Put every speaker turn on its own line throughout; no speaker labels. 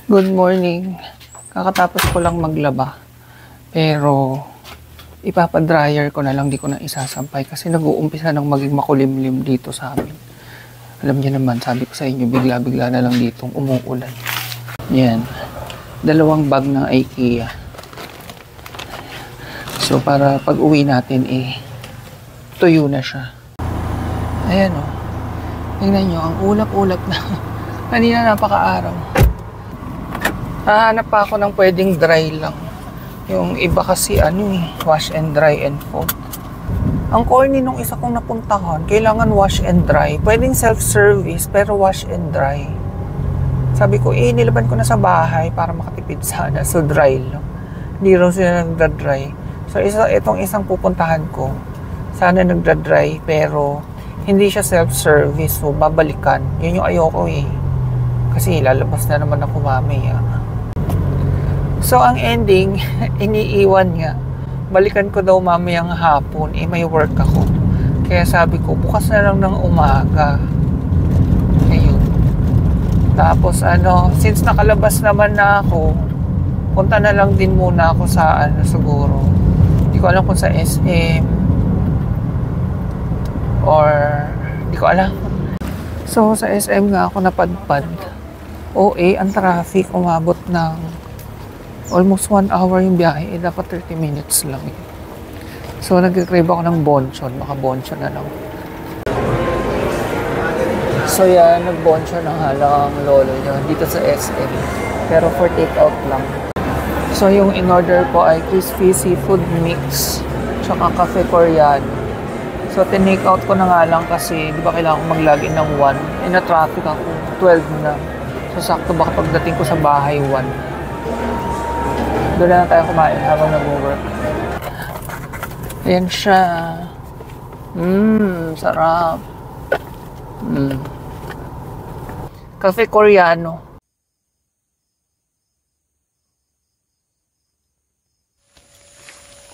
Good morning. Kakatapos ko lang maglaba. Pero ipapadryer ko na lang, di ko na isasampay kasi nag-uumpisa ng maging makulimlim dito sa amin. Alam niyo naman, sabi ko sa inyo, bigla-bigla na lang ditong umuulan. Yan. 2 bag ng IKEA. So para pag uwi natin tuyo na siya. Ayan o. Tingnan nyo, ang ulap-ulap na. Kanina napaka-araw. Hahanap pa ako ng pwedeng dry lang. Yung iba kasi wash and dry and fold. Ang corny nung isa kong napuntahan, kailangan wash and dry. Pwedeng self-service pero wash and dry. Sabi ko, nilaban ko na sa bahay para makatipid sana. So dry lang. Hindi raw sila nagda-dry. So itong isang pupuntahan ko, sana nagda-dry pero hindi siya self-service. So babalikan. Yun yung ayoko Kasi lalabas na naman ako mamaya. So, ang ending, iniiwan nga. Balikan ko daw mamayang hapon. May work ako. Kaya sabi ko, bukas na lang ng umaga. Ayun. Tapos, since nakalabas naman na ako, punta na lang din muna ako sa, siguro. Hindi ko alam kung sa SM. Or, hindi ko alam. So, sa SM nga ako napadpad. Ang traffic, umabot ng almost 1 hour yung biyahe, dapat 30 minutes lang So, nag-crave ako ng bonchon. Baka bonchon na lang. So, yan, nag-bonchon ng halang lolo niya dito sa SM. Pero for take-out lang. So, yung in-order ko ay crispy seafood mix tsaka cafe Koreano. So, tin-take-out ko na nga lang kasi di ba kailangan ko mag-login ng 1. Na-traffic ako, 12 na. So, sakto baka pagdating ko sa bahay, 1. Doon na tayo kumain habang nag-work. Ayan siya. Sarap. Cafe Koreano.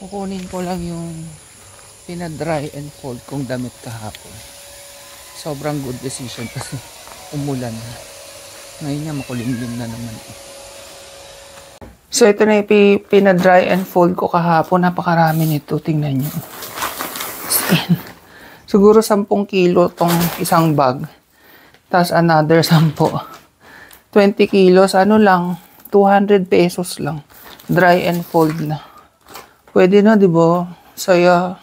Kukunin ko lang yung pinadry and fold kong damit kahapon. Sobrang good decision kasi umulan na. Ngayon nga makulimlim na naman So, ito na yung pinadry and fold ko kahapon. Napakarami nito. Tingnan nyo. Siguro 10 kilo tong isang bag. Tapos another 10. 20 kilos. Lang? 200 pesos lang. Dry and fold na. Pwede na, di ba? Saya.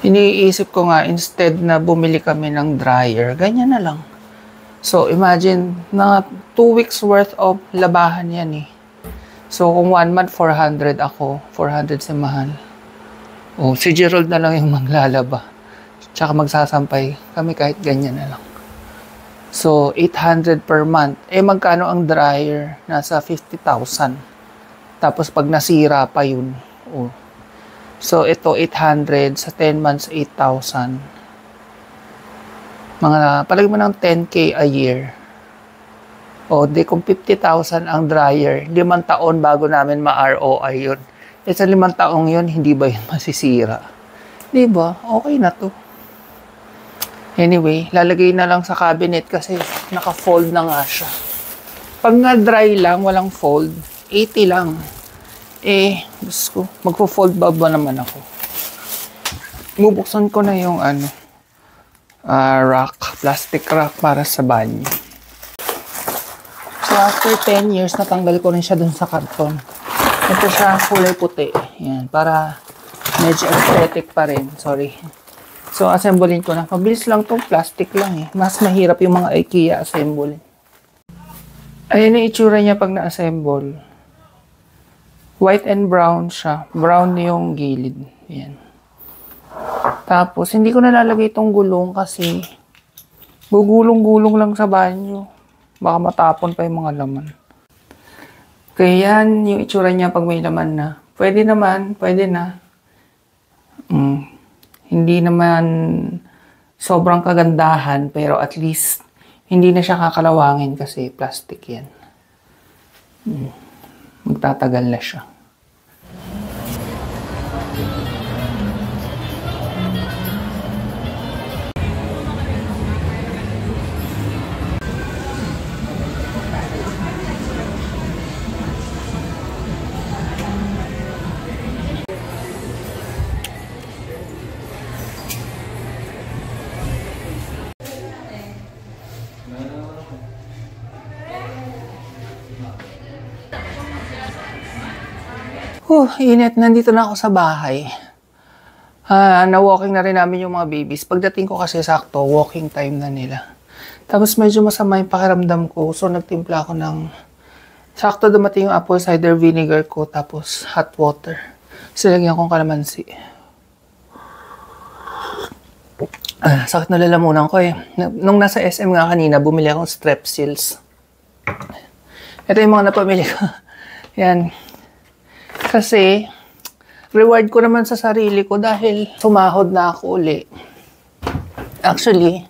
Iniisip ko nga, instead na bumili kami ng dryer, ganyan na lang. So, imagine, na 2 weeks worth of labahan yan So, kung 1 month, 400 ako. 400 si Mahal. Si Gerald na lang yung maglalaba. Tsaka magsasampay kami kahit ganyan na lang. So, 800 per month. Magkano ang dryer? Nasa 50,000. Tapos, pag nasira pa yun. So, ito, 800. Sa 10 months, 8,000. Palagi mo ng 10K a year. Kung 50,000 ang dryer, 5 taon bago namin ma-ROI yun. Sa 5 taong yun, hindi ba yun masisira? Di ba? Okay na to. Anyway, lalagay na lang sa cabinet kasi naka-fold na nga siya. Pag na-dry lang, walang fold, 80 lang. Diyos ko, magpo-fold ba naman ako? Bubuksan ko na yung rack, plastic rack para sa banyo. So, after 10 years, natanggal ko rin siya dun sa karton. Ito siya, kulay puti. Yan, para medyo aesthetic pa rin. Sorry. So, assemblein ko na. Mabilis lang to, plastic lang Mas mahirap yung mga IKEA assemble. Ayan yung itsura niya pag na-assemble. White and brown siya. Brown yung gilid. Yan. Tapos, hindi ko nalalagay itong gulong kasi gugulong-gulong lang sa banyo. Baka matapon pa yung mga laman. Kaya yan, yung itsura niya pag may laman na. Pwede naman, pwede na. Hindi naman sobrang kagandahan, pero at least hindi na siya kakalawangin kasi plastic yan. Magtatagal na siya. Init. Nandito na ako sa bahay. Na-walking na rin namin yung mga babies. Pagdating ko kasi sakto, walking time na nila. Tapos medyo masama yung pakiramdam ko. So nagtimpla ako ng... Sakto dumating yung apple cider vinegar ko. Tapos hot water. Silagyan kong kalamansi. Sakit na lalamunan ko eh. Nung nasa SM nga kanina, bumili akong Strepsils. Ito yung mga napamili ko. Yan. Kasi, reward ko naman sa sarili ko dahil sumahod na ako uli. Actually,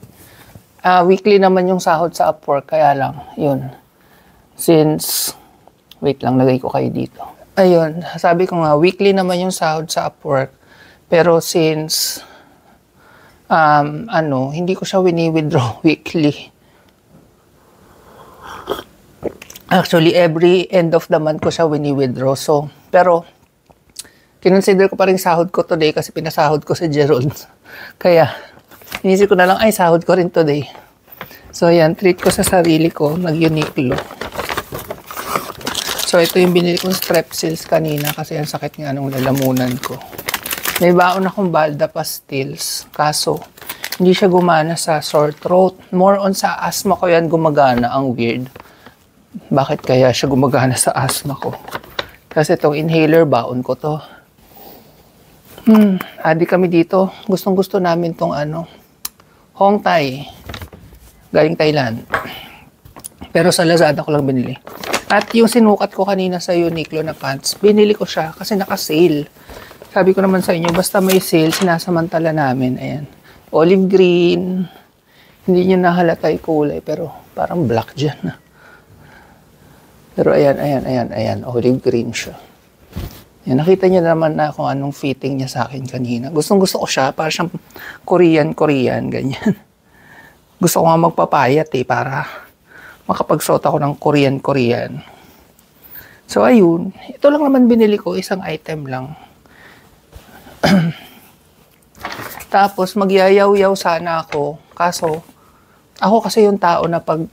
weekly naman yung sahod sa Upwork. Kaya lang, yun. Since, wait lang, lagay ko kayo dito. Ayun, sabi ko nga, weekly naman yung sahod sa Upwork. Pero since, hindi ko siya wini-withdraw weekly. Actually, every end of the month ko siya wini-withdraw. So, pero, kinonsider ko pa rin sahod ko today kasi pinasahod ko si Gerald. Kaya, inisip ko na lang, ay, sahod ko rin today. So, ayan, treat ko sa sarili ko, nag-Uniqlo. So, ito yung binili kong Strepsils kanina kasi ang sakit nga nung lalamunan ko. May baon akong Balda Pastilles, kaso, hindi siya gumana sa sore throat. More on sa asthma ko yan gumagana, ang weird. Bakit kaya siya gumagana sa asthma ko? Kasi itong inhaler, baon ko to. Adi kami dito. Gustong-gusto namin tong Hong Thai. Galing Thailand. Pero sa Lazada ko lang binili. At yung sinukat ko kanina sa Uniqlo na pants, binili ko siya kasi naka-sale. Sabi ko naman sa inyo, basta may sale, sinasamantala namin. Ayan. Olive green. Hindi nyo nahalata yung kulay, pero parang black dyan. Pero ayan. Olive green siya. Yan, nakita niyo naman na kung anong fitting niya sa akin kanina. Gustong-gusto ko siya. Para siyang Korean, ganyan. Gusto ko nga magpapayat para makapagsuot ako ng Korean. So, ayun. Ito lang naman binili ko. Isang item lang. Tapos, magyayaw-yaw sana ako. Kaso, ako kasi yung tao na pag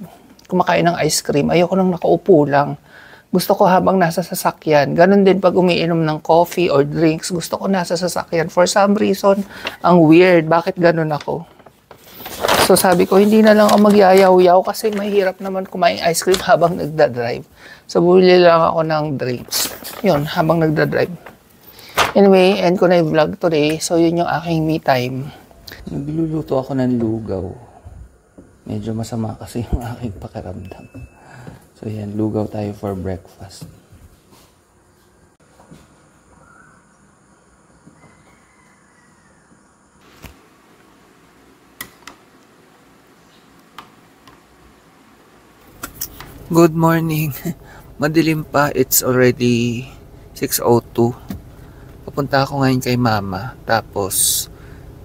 kumakain ng ice cream, ayoko nang nakaupo lang. Gusto ko habang nasa sasakyan. Ganon din pag umiinom ng coffee or drinks, gusto ko nasa sasakyan. For some reason, ang weird. Bakit ganon ako? So sabi ko, hindi na lang ako magyayaw-yaw kasi mahirap naman kumain ice cream habang nagdadrive. So bumili lang ako ng drinks. Yun, habang nagdadrive. Anyway, end ko na yung vlog today. So yun yung aking me time. Nagluluto ako ng lugaw. Medyo masama kasi yung aking pakiramdam. So yan, lugaw tayo for breakfast. Good morning. Madilim pa. It's already 6:02. Papunta ako ngayon kay mama. Tapos,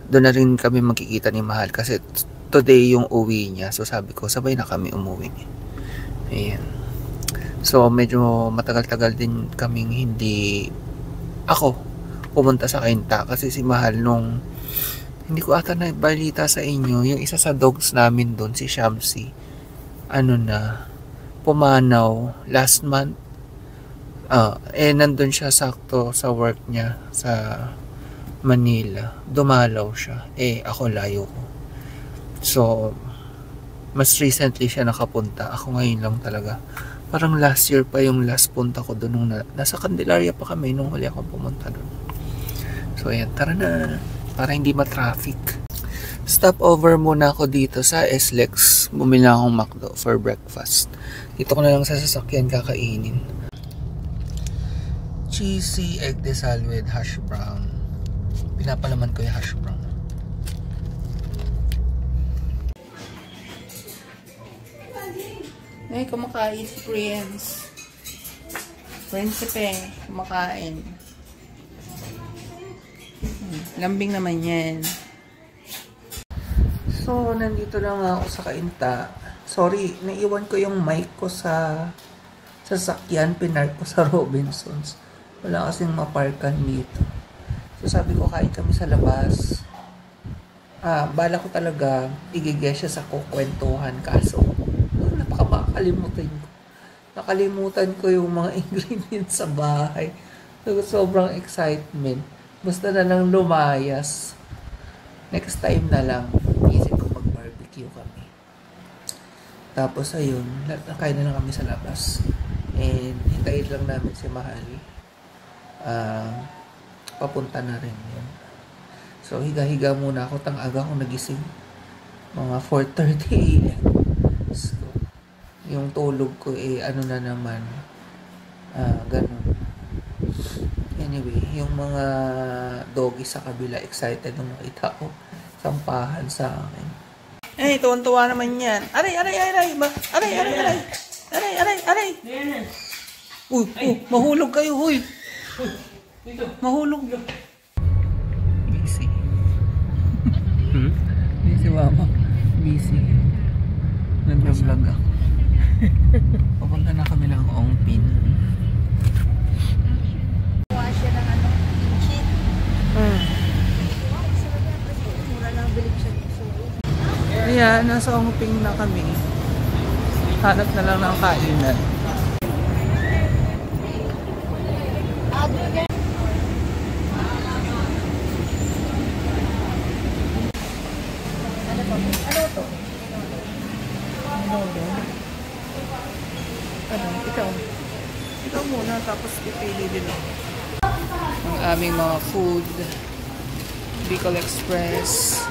doon na rin kami magkikita ni Mahal kasi today yung uwi niya. So sabi ko, sabay na kami umuwi. Ayan. So medyo matagal-tagal din kaming hindi ako pumunta sa Kainta kasi si Mahal nung hindi ko ata na balita sa inyo, yung isa sa dogs namin doon, si Shamsi, pumanaw last month. Nandun siya sakto sa work niya sa Manila. Dumalaw siya. Ako layo ko. So, mas recently siya nakapunta. Ako ngayon lang talaga. Parang last year pa yung last punta ko doon. Nung nasa Candelaria pa kami nung huli akong pumunta doon. So, ayan. Tara na. Para hindi ma-traffic. Stop over muna ako dito sa SLEX. Bumili akong McDo for breakfast. Dito ko na lang sa sasakyan kakainin. Cheesy egg desal with hash brown. Pinapalaman ko yung hash brown. Kumakain si Prince. Prinsipe, kumakain. Lambing naman yan. So, nandito na nga ako sa Kainta. Sorry, naiwan ko yung mic ko sa sasakyan. Pinark ko sa Robinsons. Wala kasing maparkan dito. So, sabi ko, kain kami sa labas. Bala ko talaga, igigess siya sa kukwentuhan. Kaso, napakalimutan ko. Nakalimutan ko yung mga ingredients sa bahay. Sobrang excitement. Basta na lang lumayas. Next time na lang, isip ko mag-barbecue kami. Tapos ayun, nakain na lang kami sa labas. And hintayin lang namin si Mahal. Papunta na rin yun. So higa-higa muna ako. Tang-aga akong nagising. Mga 4:30 a.m. So, yung tulog ko ano na naman. Ganun. Anyway, yung mga doggy sa kabila excited nung nakita ko. Sampahan sa akin. Eh, tuwan-tuwa naman yan. Aray! Aray! Uy, mahulog kayo, huy! Mahulog. Busy. Busy, mama. Busy. Nag-vlog ako. Papunta na kami ng Ongpin.
Kuha siya ng cheat. Mura lang bilib siya.
Ayan, nasa Ongpin na kami. Hanap na lang ng kainan. Ikaw muna, tapos pipili din ako. Ang aming mga food. Bicol Express.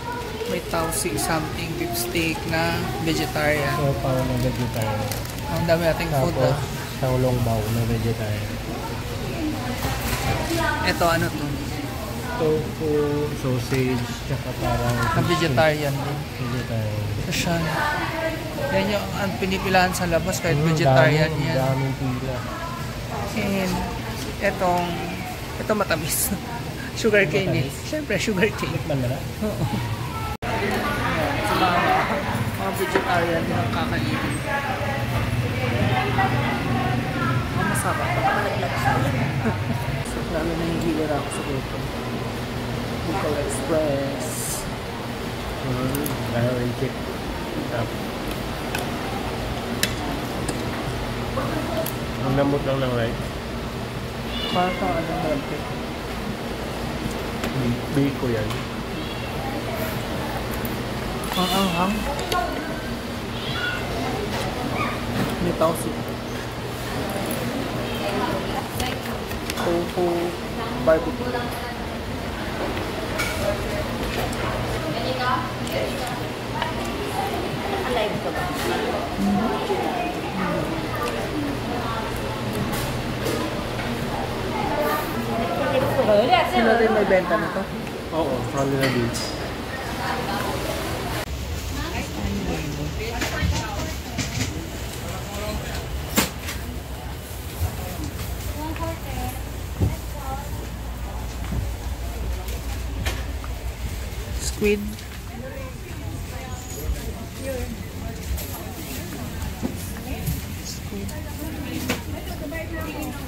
May tausi something, beef steak na vegetarian.
So, parang na vegetarian.
Ang dami nating food.
Tapos, Shaolong Bao na vegetarian.
Ito, ano to?
Tofu, sausage, tsaka parang...
Na vegetarian din.
Vegetarian.
Siya. Yan yung ang pinipilahan sa labas kahit vegetarian yan.
Daming pila.
And ito matamis. Sugar cane eh. Siyempre, sugar cane.
Tikman na na?
Oo. Mga vegetarian din ang kakainin. Masarap. Lalo na hihila ako sa dito. Bicol Express.
Parang chip. Ang lamot lang ng rice.
Parang sa anong malapit.
Biko yan.
Ang anghang. May tausi. Tofu barbecue.
Alive ko ba?
Sila rin may benta nito.
Oo, Manila Beach.
Squid.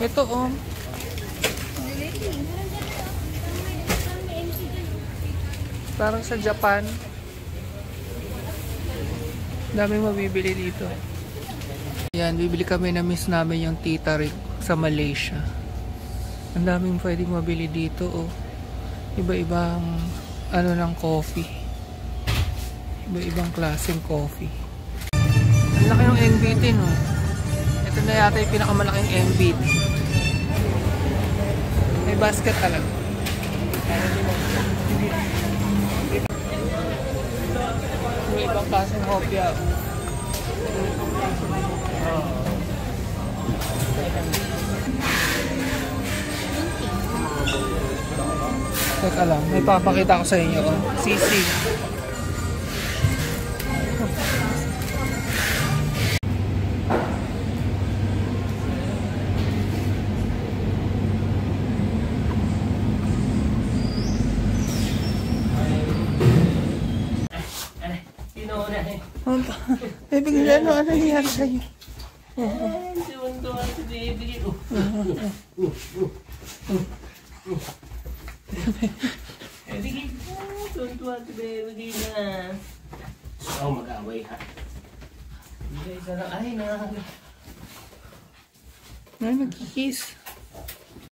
Ito oh. Parang sa Japan. Dami mabibili dito. Yan, bibili kami na miss namin yung Tita Rick sa Malaysia. Ang daming pwedeng mabili dito oh. Iba-ibang ano ng coffee. Iba-ibang klaseng coffee. Ang laki ng NBT no. Ito na yata yung pinakamalaking NBT. May basket talaga. May ibang klaseng hopya. Teka lang, may papakita ko sa inyo. Sisig. Bibigyan ano nangyari sa'yo?
Oh, mag-away ha.
Ay, nagkikiss.